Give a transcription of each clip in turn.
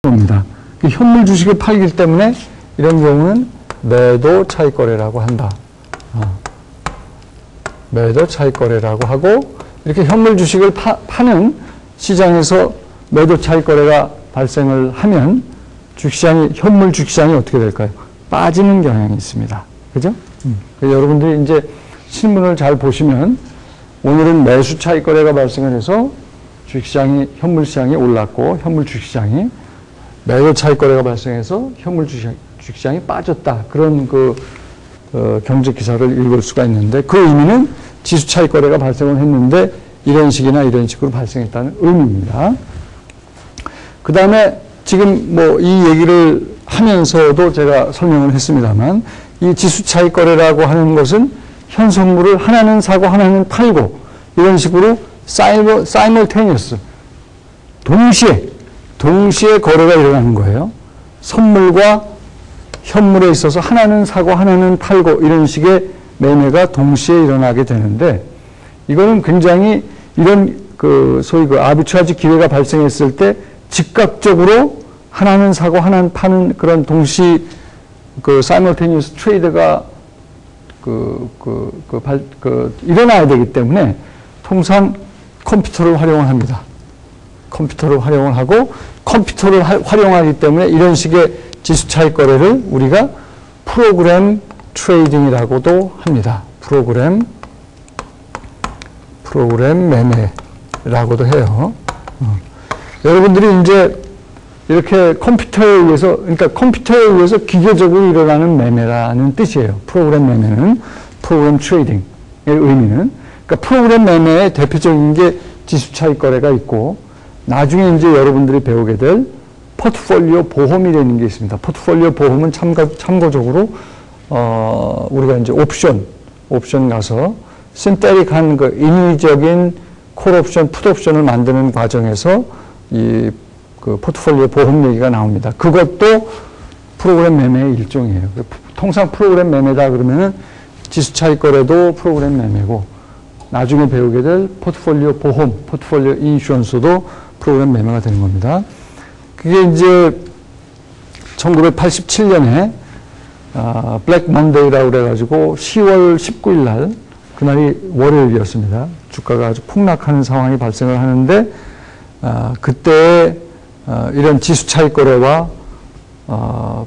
겁니다. 현물 주식을 팔기 때문에 이런 경우는 매도 차익 거래라고 한다. 매도 차익 거래라고 하고, 이렇게 현물 주식을 파는 시장에서 매도 차익 거래가 발생을 하면 주식시장이, 현물 주식시장이 어떻게 될까요? 빠지는 경향이 있습니다. 그죠? 여러분들이 이제 신문을 잘 보시면 오늘은 매수 차익 거래가 발생을 해서 주식시장이, 현물 시장이 올랐고, 현물 주식시장이 매도 차익 거래가 발생해서 현물 주식시장이 빠졌다. 그런 경제 기사를 읽을 수가 있는데, 그 의미는 지수 차익 거래가 발생을 했는데 이런 식이나 이런 식으로 발생했다는 의미입니다. 그 다음에 지금 뭐 이 얘기를 하면서도 제가 설명을 했습니다만, 이 지수 차익 거래라고 하는 것은 현 선물을 하나는 사고 하나는 팔고 이런 식으로 사이멀테니어스, 동시에 거래가 일어나는 거예요. 선물과 현물에 있어서 하나는 사고 하나는 팔고 이런 식의 매매가 동시에 일어나게 되는데, 이거는 굉장히 이런 소위 아비트라지 기회가 발생했을 때 즉각적으로 하나는 사고 하나는 파는 그런 동시 사이멀테니어스 트레이드가 일어나야 되기 때문에 통상 컴퓨터를 활용을 합니다. 컴퓨터를 활용을 하고, 컴퓨터를 활용하기 때문에 이런 식의 지수 차익 거래를 우리가 프로그램 트레이딩이라고도 합니다. 프로그램 매매라고도 해요. 여러분들이 이제 이렇게 컴퓨터에 의해서, 그러니까 컴퓨터에 의해서 기계적으로 일어나는 매매라는 뜻이에요. 프로그램 매매는, 프로그램 트레이딩의 의미는. 그러니까 프로그램 매매의 대표적인 게 지수 차익 거래가 있고, 나중에 이제 여러분들이 배우게 될 포트폴리오 보험이라는 게 있습니다. 포트폴리오 보험은 참고적으로, 우리가 이제 옵션 가서 신테릭한 인위적인 콜옵션, 풋옵션을 만드는 과정에서 이 포트폴리오 보험 얘기가 나옵니다. 그것도 프로그램 매매의 일종이에요. 통상 프로그램 매매다 그러면은 지수 차익 거래도 프로그램 매매고, 나중에 배우게 될 포트폴리오 보험, 포트폴리오 인슈런스도 프로그램 매매가 되는 겁니다. 그게 이제 1987년에 블랙 먼데이라고 그래가지고 10월 19일 날, 그날이 월요일이었습니다. 주가가 아주 폭락하는 상황이 발생을 하는데, 그때 이런 지수 차익 거래와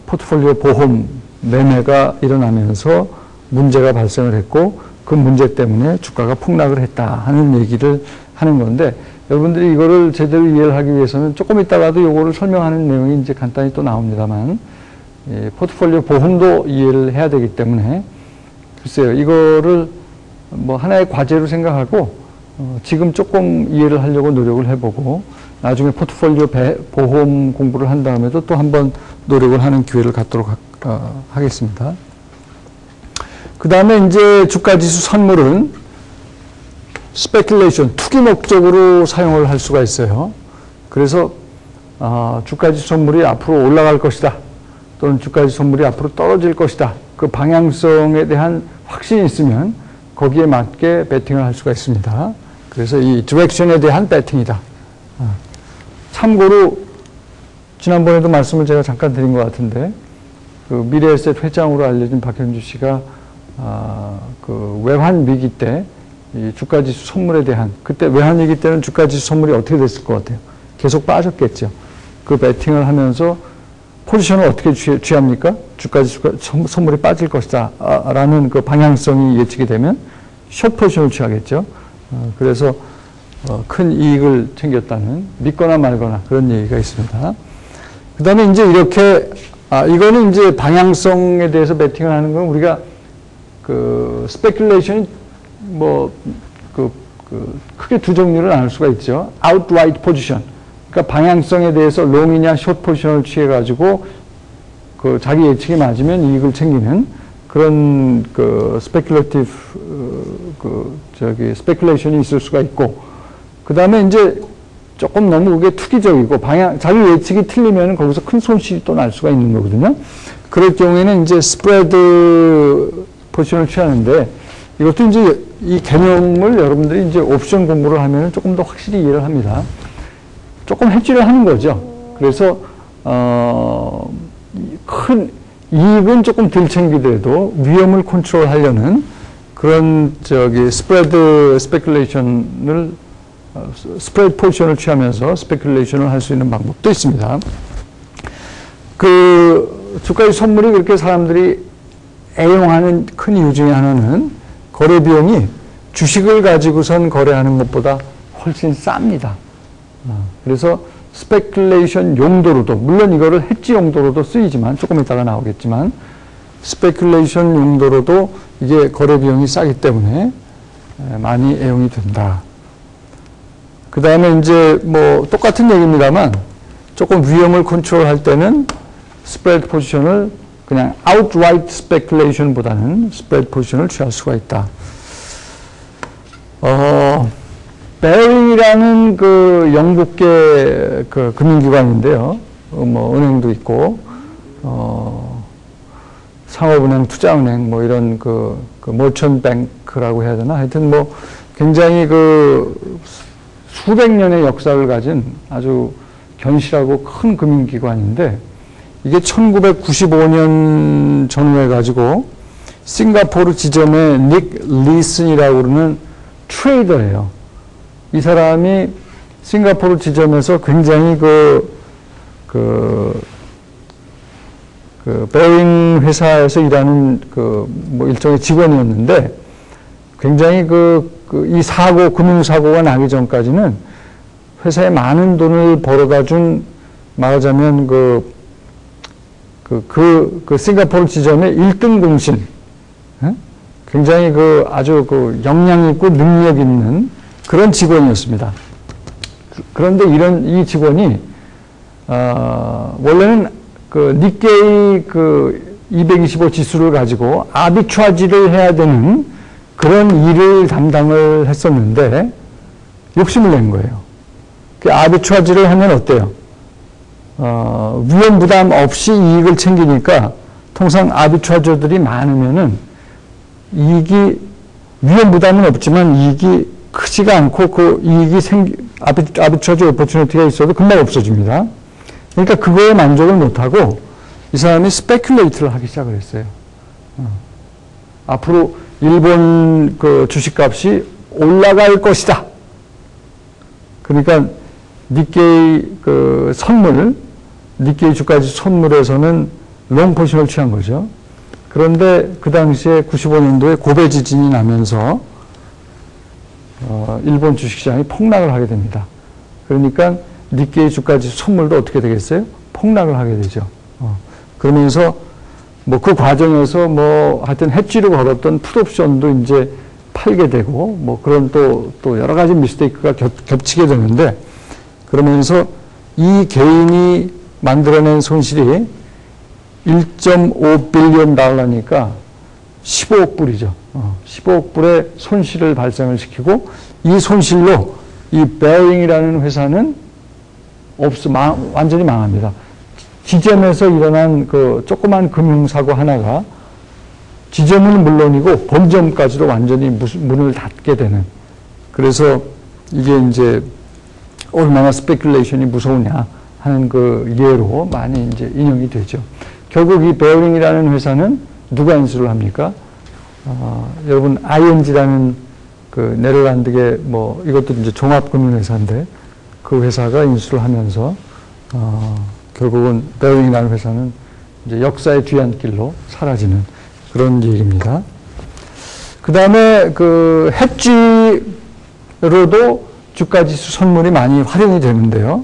포트폴리오 보험 매매가 일어나면서 문제가 발생을 했고, 그 문제 때문에 주가가 폭락을 했다 하는 얘기를 하는 건데, 여러분들이 이거를 제대로 이해를 하기 위해서는 조금 있다가도 이거를 설명하는 내용이 이제 간단히 또 나옵니다만, 포트폴리오 보험도 이해를 해야 되기 때문에, 글쎄요, 이거를 뭐 하나의 과제로 생각하고 지금 조금 이해를 하려고 노력을 해보고, 나중에 포트폴리오 보험 공부를 한 다음에도 또 한번 노력을 하는 기회를 갖도록 하겠습니다. 그 다음에 이제 주가지수 선물은 스페큘레이션, 투기 목적으로 사용을 할 수가 있어요. 그래서 주가지수 선물이 앞으로 올라갈 것이다, 또는 주가지수 선물이 앞으로 떨어질 것이다, 그 방향성에 대한 확신이 있으면 거기에 맞게 베팅을 할 수가 있습니다. 그래서 이 디렉션에 대한 베팅이다. 참고로 지난번에도 말씀을 제가 잠깐 드린 것 같은데, 미래에셋 회장으로 알려진 박현주 씨가 외환 위기 때 이 주가지수 선물에 대한, 그때 외환 위기 때는 주가지수 선물이 어떻게 됐을 것 같아요? 계속 빠졌겠죠. 그 베팅을 하면서 포지션을 어떻게 취합니까? 주가지수가 선물이 빠질 것이다 라는 그 방향성이 예측이 되면 숏 포지션을 취하겠죠. 그래서 큰 이익을 챙겼다는, 믿거나 말거나 그런 얘기가 있습니다. 그 다음에 이제 이렇게, 이거는 이제 방향성에 대해서 베팅을 하는 건 우리가 스페큘레이션이 크게 두 종류를 나눌 수가 있죠. outright position. 그러니까 방향성에 대해서 롱이냐 숏 포지션을 취해가지고 자기 예측이 맞으면 이익을 챙기는 그런 스페큘레이티브 스페큘레이션이 있을 수가 있고, 그 다음에 이제 조금 너무 그게 투기적이고 자기 예측이 틀리면 거기서 큰 손실이 또 날 수가 있는 거거든요. 그럴 경우에는 이제 스프레드 포지션을 취하는데, 이것도 이제 이 개념을 여러분들이 이제 옵션 공부를 하면 조금 더 확실히 이해를 합니다. 조금 hedge를 하는 거죠. 그래서 큰 이익은 조금 덜 챙기더라도 위험을 컨트롤하려는 그런 스프레드 스페큘레이션을 스프레드 포지션을 취하면서 스페큘레이션을 할 수 있는 방법도 있습니다. 그 주가의 선물이 그렇게 사람들이 애용하는 큰 이유 중에 하나는 거래 비용이 주식을 가지고선 거래하는 것보다 훨씬 쌉니다. 그래서 스페큘레이션 용도로도, 물론 이거를 헤지 용도로도 쓰이지만, 조금 이따가 나오겠지만, 스페큘레이션 용도로도 이게 거래 비용이 싸기 때문에 많이 애용이 된다. 그 다음에 이제 뭐 똑같은 얘기입니다만, 조금 위험을 컨트롤할 때는 스프레드 포지션을 그냥 outright speculation보다는 스프레드 포지션을 취할 수가 있다. 베어링이라는 그 영국계 그 금융기관인데요. 뭐 은행도 있고, 상업은행, 투자은행, 뭐 이런 그 머천트 뱅크라고 해야 되나? 하여튼 뭐 굉장히 그 수백 년의 역사를 가진 아주 견실하고 큰 금융기관인데, 이게 1995년 전후해 가지고 싱가포르 지점의 닉 리슨이라고 그러는 트레이더예요. 이 사람이 싱가포르 지점에서 굉장히 베어링 회사에서 일하는 뭐 일종의 직원이었는데, 굉장히 이 금융사고가 나기 전까지는 회사에 많은 돈을 벌어다 준, 말하자면 싱가포르 지점의 1등 공신, 굉장히 아주 역량 있고 능력 있는 그런 직원이었습니다. 그런데 이 직원이, 원래는 니케이 225 지수를 가지고 아비트라지를 해야 되는 그런 일을 담당을 했었는데, 욕심을 낸 거예요. 그 아비트라지를 하면 어때요? 위험 부담 없이 이익을 챙기니까, 통상 아비트라저들이 많으면은 이익이, 위험 부담은 없지만 이익이 크지가 않고 그 이익이 아비트라지 오퍼튜니티가 있어도 금방 없어집니다. 그러니까 그거에 만족을 못하고 이 사람이 스페큘레이트를 하기 시작을 했어요. 앞으로 일본 주식값이 올라갈 것이다. 그러니까 니케이 니케이 주가지 선물에서는 롱 포지션을 취한 거죠. 그런데 그 당시에 95년도에 고베 지진이 나면서 일본 주식시장이 폭락을 하게 됩니다. 그러니까 니케이 주가지 선물도 어떻게 되겠어요? 폭락을 하게 되죠. 그러면서 뭐 그 과정에서 뭐 하여튼 해지로 걸었던 풋옵션도 이제 팔게 되고, 뭐 그런 또 여러 가지 미스테이크가 겹치게 되는데, 그러면서 이 개인이 만들어낸 손실이 1.5 빌리언 달러니까 15억 불이죠. 15억 불의 손실을 발생을 시키고, 이 손실로 이 베어링이라는 회사는 완전히 망합니다. 지점에서 일어난 조그만 금융사고 하나가 지점은 물론이고 본점까지도 완전히 문을 닫게 되는. 그래서 이게 이제 얼마나 스페큘레이션이 무서우냐 하는 예로 많이 이제 인용이 되죠. 결국 이 베어링이라는 회사는 누가 인수를 합니까? 여러분, ING라는 네덜란드계 이것도 이제 종합금융회사인데, 그 회사가 인수를 하면서, 결국은 베어링이라는 회사는 이제 역사의 뒤안길로 사라지는 그런 얘기입니다. 그 다음에 해지로도 주가지수 선물이 많이 활용이 되는데요.